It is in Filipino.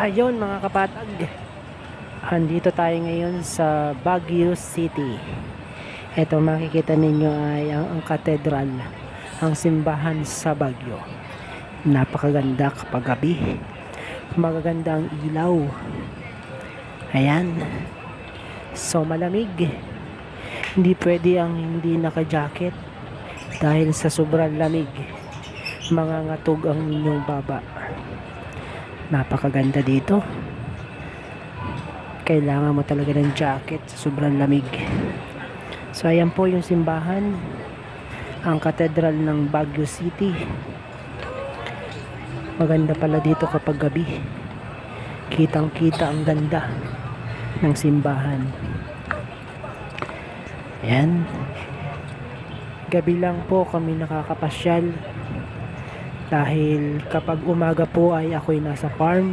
Ayun mga kapatag, andito tayo ngayon sa Baguio City. Ito makikita ninyo ay ang katedral, ang simbahan sa Baguio. Napakaganda kapag gabi, magaganda ang ilaw. Ayan, so malamig, hindi pwede ang hindi naka-jacket dahil sa sobrang lamig mangangatog ang inyong baba. Napakaganda dito, kailangan mo talaga ng jacket sa sobrang lamig. So ayan po yung simbahan, ang katedral ng Baguio City. Maganda pala dito kapag gabi, kitang kita ang ganda ng simbahan. Ayan, gabi lang po kami nakakapasyal dahil kapag umaga po ay ako'y nasa farm.